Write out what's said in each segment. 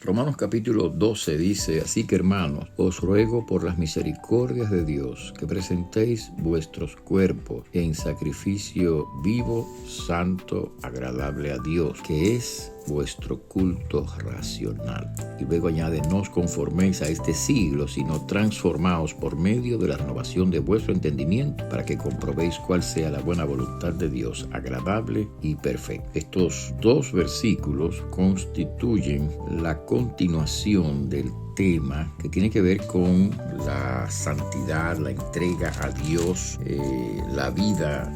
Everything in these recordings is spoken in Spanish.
Romanos capítulo 12 dice: así que, hermanos, os ruego por las misericordias de Dios que presentéis vuestros cuerpos en sacrificio vivo, santo, agradable a Dios, que es vuestro culto racional. Y luego añade: no os conforméis a este siglo, sino transformaos por medio de la renovación de vuestro entendimiento, para que comprobéis cuál sea la buena voluntad de Dios, agradable y perfecta. Estos dos versículos constituyen la continuación del tema que tiene que ver con la santidad, la entrega a Dios, la vida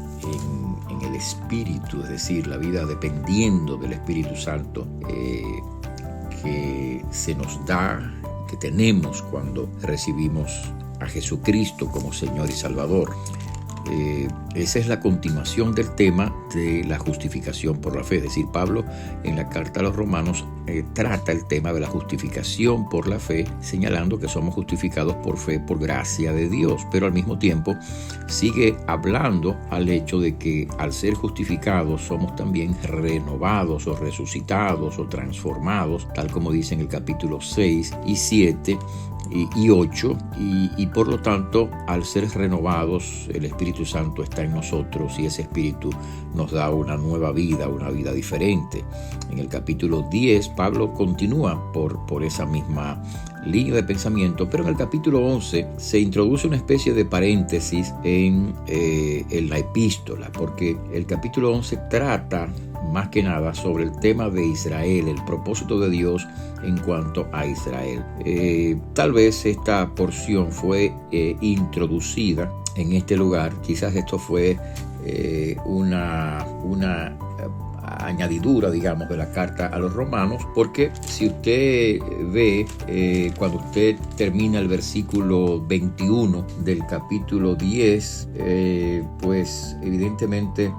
en el Espíritu, es decir, la vida dependiendo del Espíritu Santo que se nos da, que tenemos cuando recibimos a Jesucristo como Señor y Salvador. Esa es la continuación del tema de la justificación por la fe. Es decir, Pablo en la carta a los Romanos trata el tema de la justificación por la fe, señalando que somos justificados por fe, por gracia de Dios, pero al mismo tiempo sigue hablando al hecho de que al ser justificados somos también renovados o resucitados o transformados, tal como dice en el capítulo 6 y 7 y 8, y por lo tanto, al ser renovados, el Espíritu Santo está en nosotros y ese Espíritu nos da una nueva vida, una vida diferente. En el capítulo 10, Pablo continúa por esa misma línea de pensamiento, pero en el capítulo 11 se introduce una especie de paréntesis en la epístola, porque el capítulo 11 trata más que nada sobre el tema de Israel, el propósito de Dios en cuanto a Israel. Tal vez esta porción fue introducida en este lugar, quizás esto fue una añadidura, digamos, de la carta a los romanos, porque si usted ve, cuando usted termina el versículo 21 del capítulo 10, pues evidentemente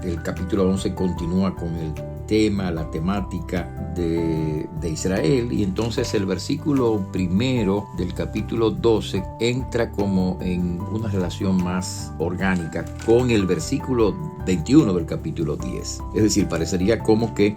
el capítulo 11 continúa con el tema, la temática de Israel, y entonces el versículo primero del capítulo 12 entra como en una relación más orgánica con el versículo 21 del capítulo 10. Es decir, parecería como que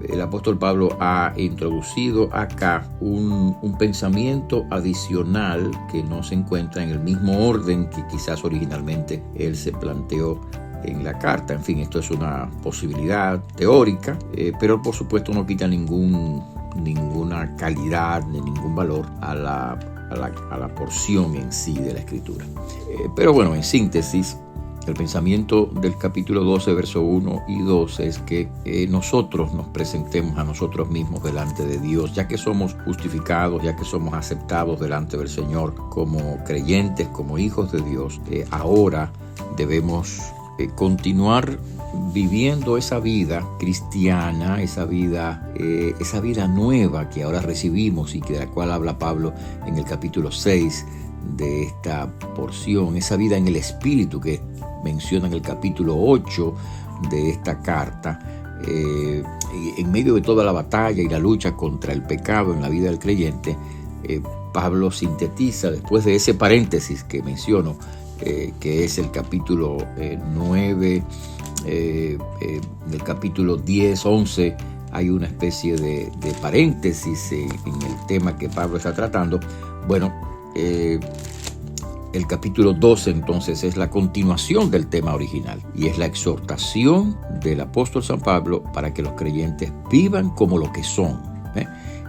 el apóstol Pablo ha introducido acá un pensamiento adicional que no se encuentra en el mismo orden que quizás originalmente él se planteó en la carta. En fin, esto es una posibilidad teórica, pero por supuesto no quita ninguna calidad ni ningún valor a la porción en sí de la Escritura. Pero bueno, en síntesis, el pensamiento del capítulo 12, verso 1 y 2 es que nosotros nos presentemos a nosotros mismos delante de Dios, ya que somos justificados, ya que somos aceptados delante del Señor como creyentes, como hijos de Dios. Ahora debemos continuar viviendo esa vida cristiana, esa vida nueva que ahora recibimos y de la cual habla Pablo en el capítulo 6 de esta porción, esa vida en el Espíritu que menciona en el capítulo 8 de esta carta. En medio de toda la batalla y la lucha contra el pecado en la vida del creyente, Pablo sintetiza, después de ese paréntesis que menciono, que es el capítulo 9, del capítulo 10, 11, hay una especie de paréntesis en el tema que Pablo está tratando. Bueno, el capítulo 12 entonces es la continuación del tema original y es la exhortación del apóstol San Pablo para que los creyentes vivan como lo que son.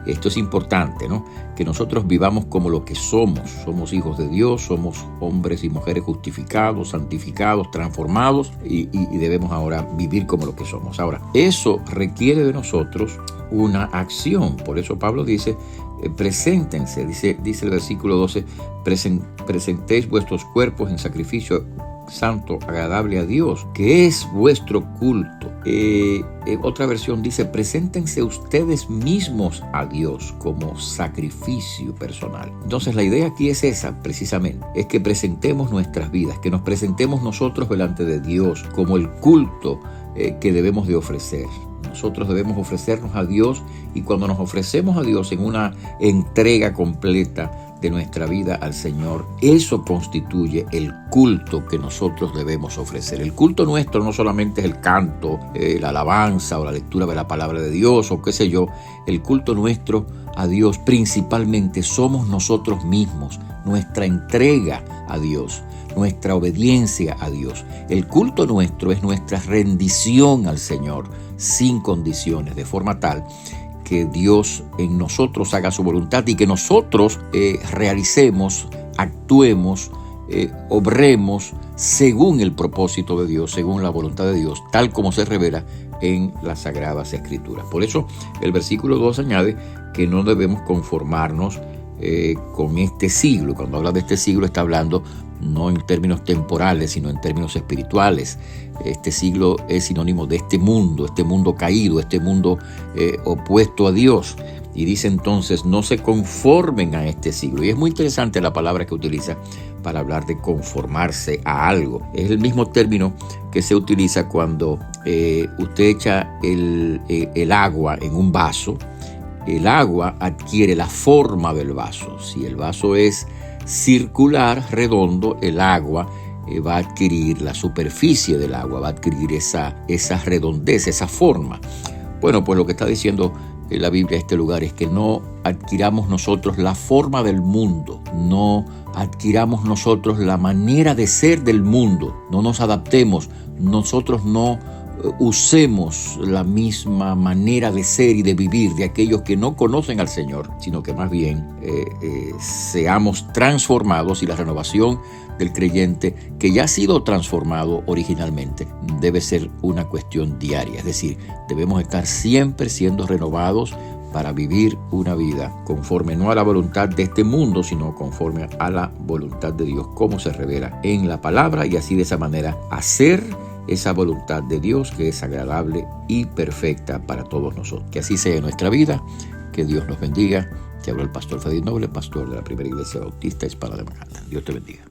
Esto es importante, ¿no? Que nosotros vivamos como lo que somos. Somos hijos de Dios, somos hombres y mujeres justificados, santificados, transformados y debemos ahora vivir como lo que somos. Ahora, eso requiere de nosotros una acción. Por eso Pablo dice, preséntense, dice el versículo 12, presentéis vuestros cuerpos en sacrificio santo, agradable a Dios, que es vuestro culto. Otra versión dice, preséntense ustedes mismos a Dios como sacrificio personal. Entonces la idea aquí es esa, precisamente, es que presentemos nuestras vidas, que nos presentemos nosotros delante de Dios como el culto que debemos de ofrecer. Nosotros debemos ofrecernos a Dios, y cuando nos ofrecemos a Dios en una entrega completa de nuestra vida al Señor, eso constituye el culto que nosotros debemos ofrecer. El culto nuestro no solamente es el canto, la alabanza o la lectura de la palabra de Dios o qué sé yo. El culto nuestro a Dios principalmente somos nosotros mismos, nuestra entrega a Dios, nuestra obediencia a Dios. El culto nuestro es nuestra rendición al Señor sin condiciones, de forma tal que Dios en nosotros haga su voluntad y que nosotros realicemos, actuemos, obremos según el propósito de Dios, según la voluntad de Dios, tal como se revela en las Sagradas Escrituras. Por eso el versículo 2 añade que no debemos conformarnos con este siglo. Cuando habla de este siglo está hablando no en términos temporales, sino en términos espirituales. Este siglo es sinónimo de este mundo caído, este mundo opuesto a Dios. Y dice entonces, no se conformen a este siglo. Y es muy interesante la palabra que utiliza para hablar de conformarse a algo. Es el mismo término que se utiliza cuando usted echa el agua en un vaso. El agua adquiere la forma del vaso. Si el vaso es circular, redondo, el agua va a adquirir la superficie del agua, va a adquirir esa redondez, esa forma. Bueno, pues lo que está diciendo la Biblia en este lugar es que no adquiramos nosotros la forma del mundo, no adquiramos nosotros la manera de ser del mundo, no nos adaptemos, nosotros no usemos la misma manera de ser y de vivir de aquellos que no conocen al Señor, sino que más bien seamos transformados, y la renovación del creyente que ya ha sido transformado originalmente debe ser una cuestión diaria. Es decir, debemos estar siempre siendo renovados para vivir una vida conforme no a la voluntad de este mundo, sino conforme a la voluntad de Dios, como se revela en la palabra, y así de esa manera hacer esa voluntad de Dios que es agradable y perfecta para todos nosotros. Que así sea en nuestra vida, que Dios nos bendiga. Te habló el pastor Freddy Noble, pastor de la Primera Iglesia Bautista Hispana de Manhattan. Dios te bendiga.